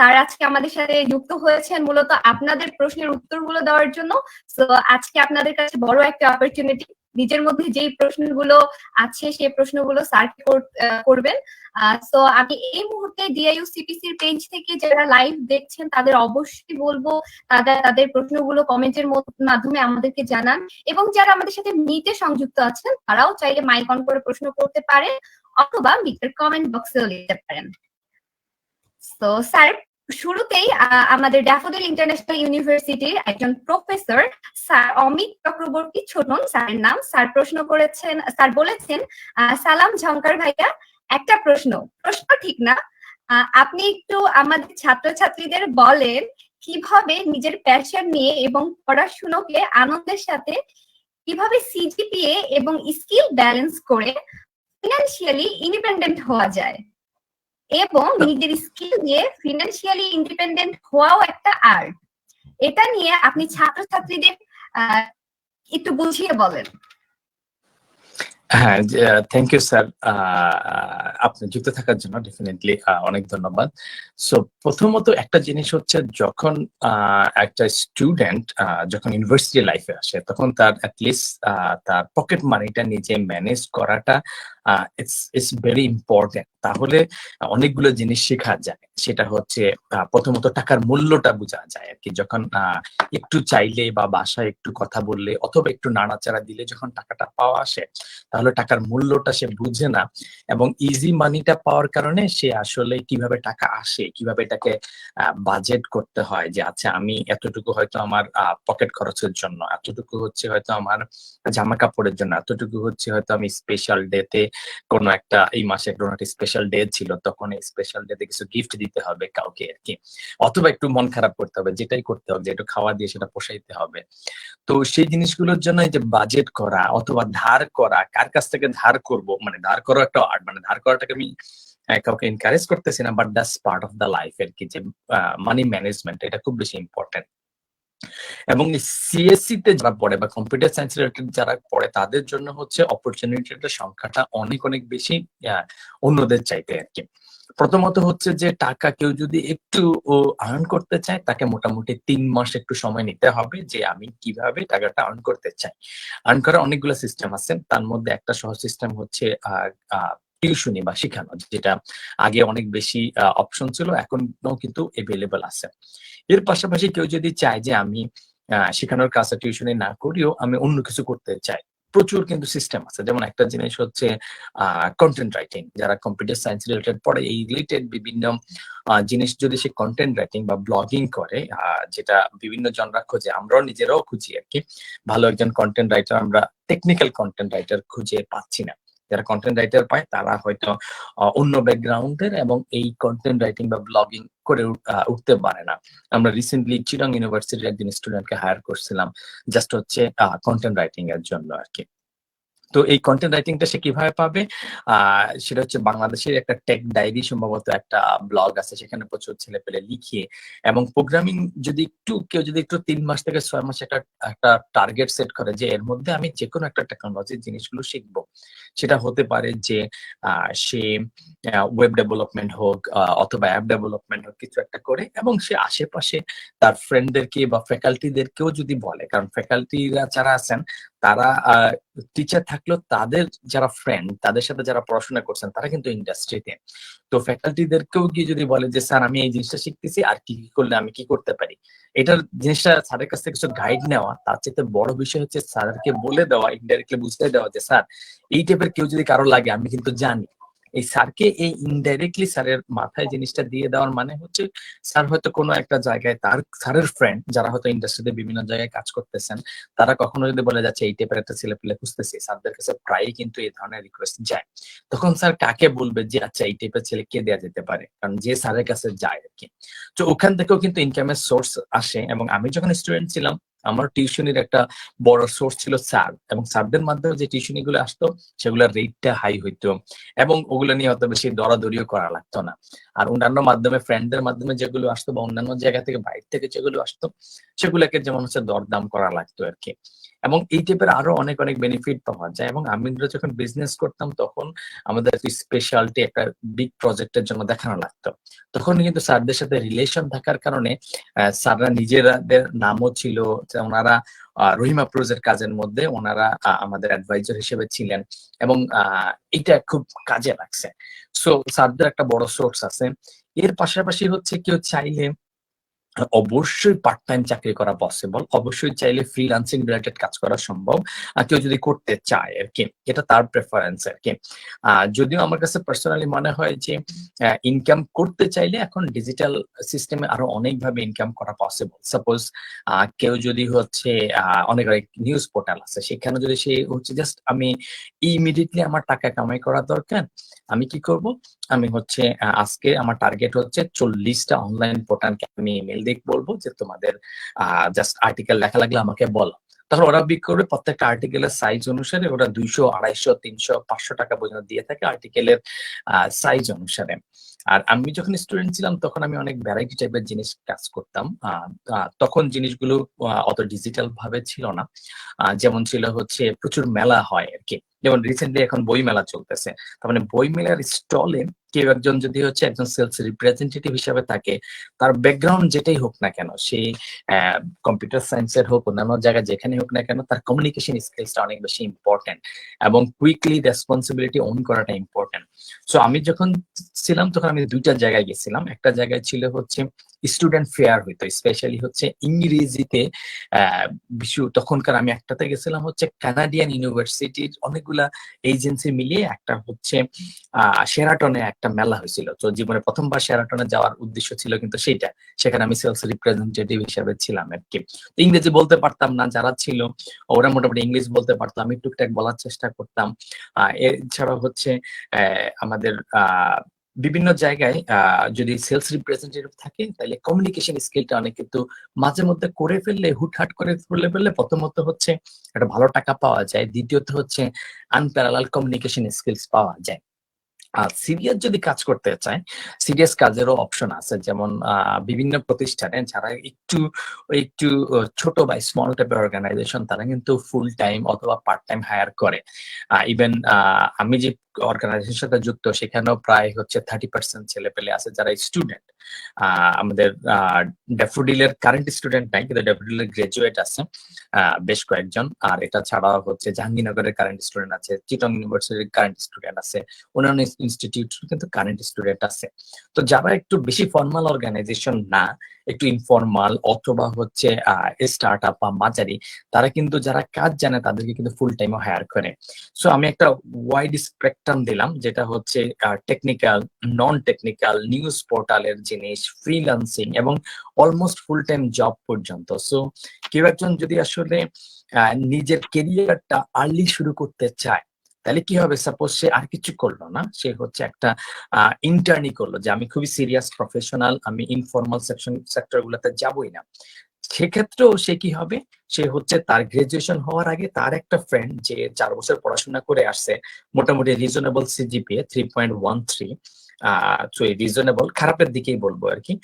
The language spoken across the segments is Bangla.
স্যার আজকে আমাদের সাথে যুক্ত হয়েছেন মূলত আপনাদের প্রশ্নের উত্তরগুলো দেওয়ার জন্য। সো আজকে আপনাদের কাছে বড় একটা অপরচুনিটি, নিজের মধ্যে যেই প্রশ্নগুলো আছে সেই প্রশ্নগুলো স্যারকে করবেন। সো আমি এই মুহূর্তে ডিআইইউ সিপিসির পেজ থেকে যারা লাইভ দেখছেন তাদের অবশ্যই বলবো তাদের প্রশ্নগুলো কমেন্টের মাধ্যমে আমাদেরকে জানান, এবং যারা আমাদের সাথে মিটে সংযুক্ত আছেন তারাও চাইলে মাইক অন করে প্রশ্ন করতে পারেন অথবা মিটের কমেন্ট বক্সেও লিখতে পারেন। তো স্যার, শুরুতেই আমাদের ড্যাফোডিল ইন্টারন্যাশনাল ইউনিভার্সিটির একজন প্রফেসর স্যার অমিত চক্রবর্তী ছোটন স্যারের নাম, স্যার প্রশ্ন করেছেন, স্যার বলেছেন, সালাম ঝঙ্কার ভাইয়া, একটা প্রশ্ন ঠিক না, আপনি একটু আমাদের ছাত্রছাত্রীদের বলেন কিভাবে নিজের প্যাশন নিয়ে এবং পড়াশোনাকে আনন্দের সাথে কিভাবে সিজিপিএ এবং স্কিল ব্যালেন্স করে ফিনান্সিয়ালি ইন্ডিপেন্ডেন্ট হওয়া যায়, এবং নিজের স্কিল দিয়ে ফিনান্সিয়ালি ইন্ডিপেন্ডেন্ট হওয়াও একটা আর্ট। এটা নিয়ে আপনি ছাত্রছাত্রীদের একটু বুঝিয়ে বলেন। হ্যাঁ, থ্যাংক ইউ স্যার, আপনি যুক্ত থাকার জন্য ডেফিনেটলি অনেক ধন্যবাদ। সো প্রথমত একটা জিনিস হচ্ছে, যখন একটা স্টুডেন্ট যখন ইউনিভার্সিটি লাইফে আসে তখন তার অ্যাটলিস্ট তার পকেট মানিটা নিজে ম্যানেজ করাটা ইটস ভেরি ইম্পর্টেন্ট। তাহলে অনেকগুলো জিনিস শেখা যায়। সেটা হচ্ছে প্রথমত টাকার মূল্যটা বোঝা যায় আর কি। যখন একটু চাইলে বা বাসায় একটু কথা বললে অথবা একটু নাড়াচাড়া দিলে যখন টাকাটা পাওয়া আসে, তাহলে টাকার মূল্যটা সে বুঝে না, এবং ইজি মানিটা পাওয়ার কারণে সে আসলে কিভাবে টাকা আসে, কিভাবে এটাকে বাজেট করতে হয়, যে আচ্ছা আমি এতটুকু হয়তো আমার পকেট খরচের জন্য, এতটুকু হচ্ছে হয়তো আমার জামা কাপড়ের জন্য, এতটুকু হচ্ছে হয়তো আমি স্পেশাল ডেতে কোনো একটা, এই মাসে কোনো একটা স্পেশাল ডে ছিল তখন এই স্পেশাল ডেতে কিছু গিফট দিতে হবে কাউকে আর কি, অথবা একটু মন খারাপ করতে হবে, যেটাই করতে হবে, যে একটু খাওয়া দিয়ে সেটা পোষাইতে হবে। তো সেই জিনিসগুলোর জন্য এই যে বাজেট করা অথবা ধার করা, কার কাছ থেকে ধার করব, মানে ধার করা একটা আর্ট, মানে ধার করাটাকে আমি কাউকে এনকারেজ করতেছি না, but that's part of the life আর কি, যে মানি ম্যানেজমেন্ট এটা খুব বেশি ইম্পর্টেন্ট। এবং সিএসসি তে যারা পড়ে বা কম্পিউটার সায়েন্স রিলেটেড যারা পড়ে তাদের জন্য হচ্ছে অপরচুনিটির সংখ্যাটা অনেক অনেক বেশি অন্যদের চাইতে আর কি। প্রথমত হচ্ছে যে টাকা কেউ যদি একটু আর্ন করতে চায়, তাকে মোটামুটি 3 মাস একটু সময় নিতে হবে, যে আমি কিভাবে টাকাটা আর্ন করতে চাই। আর্ন করার অনেকগুলো সিস্টেম আছে, তার মধ্যে একটা সহজ সিস্টেম হচ্ছে টিউশনি বা শিখানো, যেটা আগে অনেক বেশি অপশন ছিল, এখনো কিন্তু এভেলেবল আছে। এর পাশাপাশি কেউ যদি চায় যে আমি শেখানোর কাজটা টিউশনি না করিও আমি অন্য কিছু করতে চাই, প্রচুর কিন্তু সিস্টেম আছে। যেমন একটা জিনিস হচ্ছে কন্টেন্ট রাইটিং, যারা কম্পিউটার সায়েন্স রিলেটেড পড়ে, এই রিলেটেড বিভিন্ন জিনিস যদি সে কন্টেন্ট রাইটিং বা ব্লগিং করে, যেটা বিভিন্ন জনরা খোঁজে, আমরাও নিজেরাও খুঁজি আর কি, ভালো একজন কন্টেন্ট রাইটার আমরা টেকনিক্যাল কন্টেন্ট রাইটার খুঁজে পাচ্ছি না। যারা কন্টেন্ট রাইটার পায় তারা হয়তো অন্য ব্যাকগ্রাউন্ডের এবং এই কন্টেন্ট রাইটিং বা ব্লগিং করে উঠতে পারে না। আমরা রিসেন্টলি চিটাং ইউনিভার্সিটির একজন স্টুডেন্টকে হায়ার করছিলাম জাস্ট হচ্ছে কন্টেন্ট রাইটিং এর জন্য আর কি। তো এই কন্টেন্ট রাইটিংটা সে কিভাবে পাবে, সেটা হচ্ছে বাংলাদেশের একটা টেক ডায়েরি সম্ভবত একটা ব্লগ আছে, সেখানে প্রচুর ছেলে পেলে লিখে, এবং প্রোগ্রামিং যদি কেউ যদি একটু 3 মাস থেকে 6 মাস একটা টার্গেট সেট করে যে এর মধ্যে আমি যে কোনো একটা টেকনোলজির জিনিসগুলো শিখবো, সেটা হতে পারে যে সে ওয়েব ডেভেলপমেন্ট হোক অথবা অ্যাপ ডেভেলপমেন্ট হোক, কিছু একটা করে, এবং সে আশেপাশে তার ফ্রেন্ডদেরকে বা ফ্যাকাল্টিদেরকেও যদি বলে, কারণ ফ্যাকাল্টিরা যারা আছেন তারা টিচার থাকলেও তাদের যারা ফ্রেন্ড, তাদের সাথে যারা পড়াশোনা করছেন তারা কিন্তু ইন্ডাস্ট্রিতে, তো ফ্যাকাল্টিদেরকেও গিয়ে যদি বলে যে স্যার আমি এই জিনিসটা শিখতেছি, আর কি করলে আমি কি করতে পারি, এটার জিনিসটা স্যারের কাছ থেকে কিছু গাইড নেওয়া, তার চেয়ে বড় বিষয় হচ্ছে স্যারকে বলে দেওয়া, ইনডাইরেক্টলি বুঝতে দেওয়া যে স্যার এই টাইপের কেউ যদি কারো লাগে আমি কিন্তু জানি। এই স্যারকে এই ইনডাইরেক্টলি স্যারের মাথায় জিনিসটা দিয়ে দেওয়ার মানে হচ্ছে স্যার হয়তো কোনো একটা জায়গায় তার স্যারের ফ্রেন্ড যারা হয়তো ইন্ডাস্ট্রিতে বিভিন্ন জায়গায় কাজ করতেছেন, তারা কখনো যদি বলে যাচ্ছে এই টাইপের একটা ছেলে পেলে খুঁজতেছি, স্যারদের কাছে প্রায়ই কিন্তু এই ধরনের রিকোয়েস্ট যায়। তখন স্যার কাকে বলবে যে আচ্ছা এই টাইপের ছেলে কে দেওয়া যেতে পারে, কারণ যে স্যারের কাছে যায় আর কি। তো ওখান থেকেও কিন্তু ইনকামের সোর্স আসে। এবং আমি যখন স্টুডেন্ট ছিলাম আমার টিউশনির একটা বড় সোর্স ছিল স্যার, এবং স্যারদের মাধ্যমে যে টিউশনি গুলো আসতো সেগুলোর রেটটা হাই হইতো, এবং ওগুলো নিয়ে অত বেশি দরাদরিও করা লাগতো না। আর অন্যান্য মাধ্যমে ফ্রেন্ডদের মাধ্যমে যেগুলো আসতো বা অন্যান্য জায়গা থেকে বাইরে থেকে যেগুলো আসতো সেগুলোকে যেমন হচ্ছে দরদাম করা লাগতো আর কি। এবং এই টাইপের আরো অনেক অনেক বেনিফিট পাওয়া যায়। এবং আমরা যখন বিজনেস করতাম তখন আমাদের স্পেশালিটি একটা বিগ প্রজেক্টের জন্য দেখানো লাগতো। তখন কিন্তু স্যারদের সাথে রিলেশন থাকার কারণে স্যাররা নিজেদের নামও ছিল যে ওনারা রহিম আফরোজের কাজের মধ্যে ওনারা আমাদের অ্যাডভাইজার হিসেবে ছিলেন, এবং এটা খুব কাজে লাগছে। সো স্যারদের একটা বড় সোর্স আছে। এর পাশাপাশি হচ্ছে কেউ চাইলে অবশ্যই পার্ট টাইম চাকরি করা পসিবল, অবশ্যই চাইলে ফ্রিল্যান্সিং রিলেটেড কাজ করা সম্ভব, কেউ যদি করতে চায় আর কি, এটা তার প্রেফারেন্স আর কি। যদিও আমার কাছে পার্সোনালি মনে হয় যে ইনকাম করতে চাইলে এখন ডিজিটাল সিস্টেমে আরো অনেকভাবে ইনকাম করা পসিবল। সাপোজ কেউ যদি হচ্ছে অনেক অনেক নিউজ পোর্টাল আছে, সেখানে যদি সে হচ্ছে জাস্ট আমি ইমিডিয়েটলি আমার টাকা কামাই করা দরকার, আমি কি করব, আমি হচ্ছে আজকে আমার টার্গেট হচ্ছে 40টা অনলাইন পোর্টালকে আমি ইমেল দিয়ে বলবো যে তোমাদের জাস্ট আর্টিকেল লেখা লাগলে আমাকে বলো। তখন ওরা বিক্রি করবে, প্রত্যেকটা আর্টিকেলের সাইজ অনুসারে ওরা 200, 250, 300, 500 টাকা পর্যন্ত দিয়ে থাকে আর্টিকেলের সাইজ অনুসারে। আর আমি যখন স্টুডেন্ট ছিলাম তখন আমি অনেক ভ্যারাইটি টাইপের জিনিস কাজ করতাম। তখন জিনিসগুলো অত ডিজিটাল ভাবে ছিল না। যেমন ছিল হচ্ছে প্রচুর মেলা হয় আর কি, যেমন রিসেন্টলি এখন বই মেলা চলতেছে। তার মানে বই মেলার স্টলে কেউ একজন যদি হচ্ছে একজন সেলস রিপ্রেজেন্টেটিভ হিসেবে থাকে, তার ব্যাকগ্রাউন্ড যেটাই হোক না কেন, সে কম্পিউটার সায়েন্সের হোক, অন্যান্য জায়গায় যেখানে হোক না কেন, তার কমিউনিকেশন স্কিলসটা অনেক বেশি ইম্পর্টেন্ট, এবং কুইকলি রেসপন্সিবিলিটি ওন করাটা ইম্পর্টেন্ট। সো আমি যখন ছিলাম তখন আমি দুইটা জায়গায় গেছিলাম। একটা জায়গায় ছিল হচ্ছে স্টুডেন্ট ফেয়ার হইতো, স্পেশালি হচ্ছে ইংরেজিতে তখনকার আমি একটাতে গেছিলাম হচ্ছে কানাডিয়ান ইউনিভার্সিটির অনেকগুলা এজেন্সি মিলিয়ে একটা হচ্ছে শেরাটনে একটা মেলা হয়েছিল। তো জীবনে প্রথমবার শেরাটনে যাওয়ার উদ্দেশ্য ছিল কিন্তু সেইটা, সেখানে আমি সেলস রিপ্রেজেন্টেটিভ হিসেবে ছিলাম আর কি। ইংরেজি বলতে পারতাম না, যারা ছিল ওরা মোটামুটি ইংলিশ বলতে পারতো, আমি টুকটাক বলার চেষ্টা করতাম। এছাড়া হচ্ছে আমাদের বিভিন্ন জায়গায় যদি সেলস রিপ্রেজেন্টেটিভ থাকে তাহলে কমিউনিকেশন স্কিলটা অনেক কিন্তু মাঝে মধ্যে করে ফেললে, হুটহাট করে ফেললে প্রথমত হচ্ছে একটা ভালো টাকা পাওয়া যায়, দ্বিতীয়ত হচ্ছে আনপ্যারালাল কমিউনিকেশন স্কিলস পাওয়া যায়। আর সিরিয়াস যদি কাজ করতে চায়, সিরিয়াস কাজেরও অপশন আছে। যেমন বিভিন্ন প্রতিষ্ঠানে যারা একটু একটু ছোট বা স্মল টাইপের অর্গানাইজেশন, তারা কিন্তু ফুল টাইম অথবা পার্ট টাইম হায়ার করে। ইভেন আমি যে অর্গানাইজেশনের সাথে যুক্ত সেখানেও প্রায় হচ্ছে 30% ছেলে পেলে আছে যারা স্টুডেন্ট। আমাদের ড্যাফোডিলের কারেন্ট স্টুডেন্ট নাই, কিন্তু ড্যাফোডিলের গ্রাজুয়েট আছে বেশ কয়েকজন। আর এটা ছাড়া হচ্ছে জাহাঙ্গীরনগরের কারেন্ট স্টুডেন্ট আছে, চিটং ইউনিভার্সিটির কারেন্ট স্টুডেন্ট আছে, অন্যান্য ইনস্টিটিউট কিন্তু কারেন্ট স্টুডেন্ট আছে। তো যারা একটু বেশি ফর্মাল অর্গানাইজেশন না, একটু ইনফর্মাল অথবা হচ্ছে স্টার্ট আপ বা মাঝারি, তারা কিন্তু যারা কাজ জানে তাদেরকে কিন্তু ফুল টাইমও হায়ার করে। সো আমি একটা ওয়াইড স্পেকট্রাম দিলাম, যেটা হচ্ছে টেকনিক্যাল, নন টেকনিক্যাল, নিউজ পোর্টালের জিনিস, ফ্রিল্যান্সিং এবং অলমোস্ট ফুল টাইম জব পর্যন্ত। সো কেউ একজন যদি আসলে নিজের কেরিয়ারটা আর্লি শুরু করতে চায়, তাহলে কি হবে, সাপোজ সে আর কিছু করলো না, সে হচ্ছে একটা ইন্টার্নি করলো যে আমি খুবই সিরিয়াস প্রফেশনাল, আমি ইনফর্মাল সেক্টর গুলোতে যাবই না, সেক্ষেত্রেও সে কি হবে, সে হচ্ছে তার গ্রাজুয়েশন হওয়ার আগে তার একটা ফ্রেন্ড যে 4 বছর পড়াশোনা করে আসছে, মোটামুটি রিজনেবল সিজিপিএ 3.13, রিজনেবল, খারাপের দিকেই বলবো আর কি।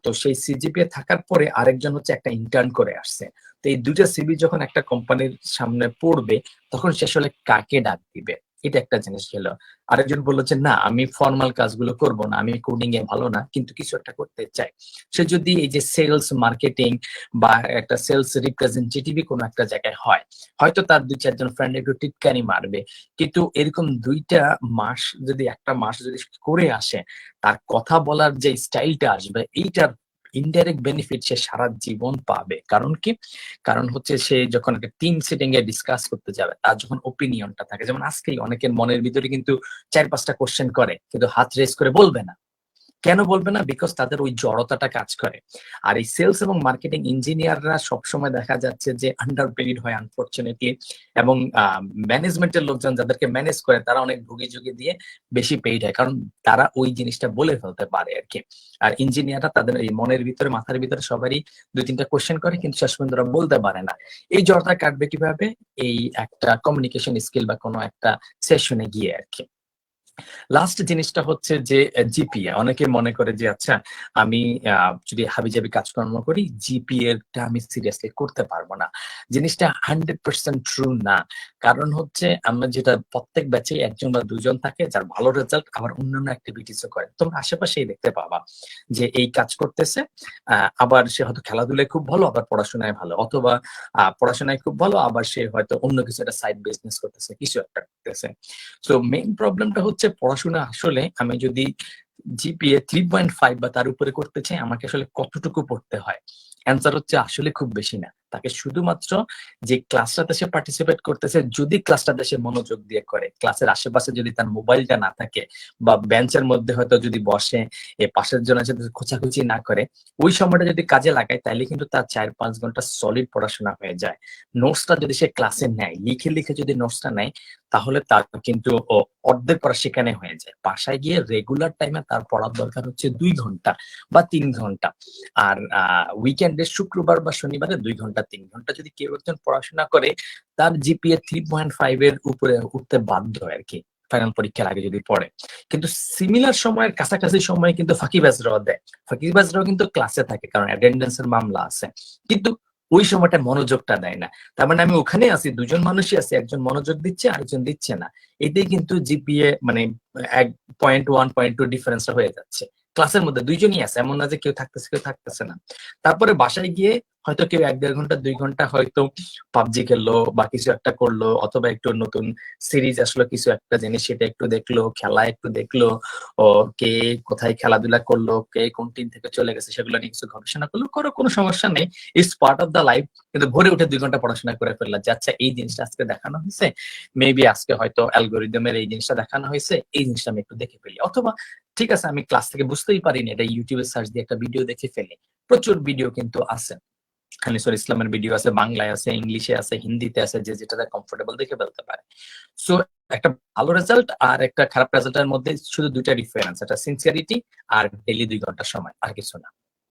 তো সেই সিজিপিএ থাকার পরে আরেকজন হচ্ছে একটা ইন্টার্ন করে আসছে। তো এই দুইটা সিভি যখন একটা কোম্পানির সামনে পড়বে, তখন সে আসলে কাকে ডাক দিবে, এটা একটা জিনিস গেল। আরেকজন বললো যে না, আমি ফর্মাল কাজগুলো করব না, আমি কোডিং এ ভালো না, কিন্তু কিছু একটা করতে চাই। সে যদি এই যে সেলস মার্কেটিং বা একটা সেলস রিপ্রেজেন্টেটিভ কোনো একটা জায়গায় হয়, হয়তো তার 2-4 জন ফ্রেন্ড একটু টিটকারি মারবে, কিন্তু এরকম 2টা মাস যদি, একটা মাস যদি করে আসে, তার কথা বলার যে স্টাইলটা আসবে, এইটার ইনডাইরেক্ট বেনিফিট সে সারা জীবন পাবে। কারণ কি, কারণ হচ্ছে সে যখন একটা টিম সিটিং এ ডিসকাস করতে যাবে, তার যখন ওপিনিয়নটা থাকে, যেমন আজকেই অনেকের মনের ভিতরে কিন্তু 4-5টা কোশ্চেন করে, কিন্তু হাত রেজ করে বলবে না। কেন বলবে না? বিকজ তাদের ওই জড়তাটা কাজ করে। আর এই সেলস এবং মার্কেটিং ইঞ্জিনিয়াররা সবসময় দেখা যাচ্ছে যে আন্ডার পেইড হয় আনফরচুনেটলি, এবং ম্যানেজমেন্টের লোকজন যাদেরকে ম্যানেজ করে তারা অনেক ভুগিচুগি দিয়ে বেশি পেইড হয়, কারণ তারা ওই জিনিসটা বলে ফেলতে পারে আর কি। আর ইঞ্জিনিয়াররা তাদের এই মনের ভিতরে, মাথার ভিতরে সবারই 2-3টা কোশ্চেন করে, কিন্তু শেষ পর্যন্ত ওরা বলতে পারে না। এই জড়তা কাটবে কিভাবে? এই একটা কমিউনিকেশন স্কিল বা কোনো একটা সেশনে গিয়ে আর কি। লাস্ট জিনিসটা হচ্ছে যে জিপিএ। অনেকে মনে করে যে আচ্ছা আমি যদি হাবিজাবি কাজকর্ম করি জিপিএ-টা আমি সিরিয়াসলি করতে পারবো না। জিনিসটা 100% ট্রু না। কারণ হচ্ছে আমরা যেটা প্রত্যেক ব্যাচে ১ জন বা ২ জন থাকে যার ভালো রেজাল্ট আবার অন্যান্য এক্টিভিটিস ও করে। তোমরা আশেপাশেই দেখতে পাবা যে এই কাজ করতেছে, আবার সে হয়তো খেলাধুলায় খুব ভালো, আবার পড়াশোনায় ভালো, অথবা পড়াশোনায় খুব ভালো, আবার সে হয়তো অন্য কিছু একটা সাইড বিজনেস করতেছে, কিছু একটা করতেছে। সো মেইন প্রবলেমটা হচ্ছে পড়াশোনা আসলে আমি যদি জিপিএ 3.5 বা তার উপরে করতে চাই আমাকে আসলে কতটুকু পড়তে হয়? অ্যান্সার হচ্ছে আসলে খুব বেশি না। তাকে শুধুমাত্র যে ক্লাসটাতে সে পার্টিসিপেট করতেছে, যদি ক্লাসটাতে সে মনোযোগ দিয়ে করে, ক্লাসের আশেপাশে যদি তার মোবাইলটা না থাকে বা বেঞ্চের মধ্যে হয়তো যদি বসে, পাশের জনের সাথে খোঁচাখুচি না করে, ওই সময়টা যদি কাজে লাগায় তাইলে কিন্তু তার ৪-৫ ঘন্টা সলিড পড়াশোনা হয়ে যায়। নোটসটা যদি সে ক্লাসে নেয়, লিখে যদি নোটসটা নেয় তাহলে তার কিন্তু অর্ধেক পড়া সেখানে হয়ে যায়। বাসায় গিয়ে রেগুলার টাইমে তার পড়ার দরকার হচ্ছে ২ ঘন্টা বা ৩ ঘন্টা। আর উইকেন্ডে শুক্রবার বা শনিবারে ২ ঘন্টা ৩ ঘন্টা যদি কেউ একজন পড়াশোনা করে তার জিপিএ 3.5 এর উপরে উঠতে বাধ্য আরকি। ফাইনাল পরীক্ষার আগে যদি পড়ে। কিন্তু সিমিলার সময়ের কাছাকাছি সময়ে কিন্তু ফাঁকিবাজরাও দেয়। ফাঁকিবাজরাও কিন্তু ক্লাসে থাকে কারণ অ্যাটেন্ডেন্স এর মামলা আছে। কিন্তু ওই সময়টা মনোযোগটা দেয় না। তার মানে আমি ওখানে আছি, ২ জন মানুষই আছে, একজন মনোযোগ দিচ্ছে আরেকজন দিচ্ছে না। এতেই কিন্তু জিপিএ মানে 1.1 0.2 ডিফারেন্সটা হয়ে যাচ্ছে। ক্লাসের মধ্যে ২ জনই আছে, এমন না যে কেউ থাকতেছে কেউ থাকতেছে না। তারপরে বাসায় গিয়ে হয়তো কেউ ১-১.৫ ঘন্টা ২ ঘন্টা হয়তো পাবজি খেললো বা কিছু একটা করলো, অথবা একটু নতুন সিরিজ আসলো কিছু একটা জিনিস সেটা একটু দেখলো, খেলা একটু দেখলো, ও কে কোথায় খেলাধুলা করলো, কে কোন টিম থেকে চলে গেছে সেগুলো নিয়ে কিছু গবেষণা করলো, কোনো সমস্যা নেই। It's part of the life. কিন্তু ভোরে উঠে ২ ঘন্টা পড়াশোনা করে ফেললা যে আচ্ছা এই জিনিসটা আজকে দেখানো হয়েছে, মেবি আজকে হয়তো অ্যালগরিদমের এই জিনিসটা দেখানো হয়েছে, এই জিনিসটা আমি একটু দেখে ফেলি। অথবা ঠিক আছে আমি ক্লাস থেকে বুঝতেই পারিনি, এটা ইউটিউবে সার্চ দিয়ে একটা ভিডিও দেখে ফেলি। প্রচুর ভিডিও কিন্তু আছে। হানিসুল ইসলামের ভিডিও আছে, বাংলায় আছে, ইংলিশে আছে, হিন্দিতে আছে, যে যেটাতে কমফোর্টেবল দেখে ফেলতে পারে। সো একটা ভালো রেজাল্ট আর একটা খারাপ রেজাল্টের মধ্যে শুধু ২ টা ডিফারেন্স, একটা সিনসিয়ারিটি আর ডেইলি ২ ঘন্টা সময়, আর কিছু না।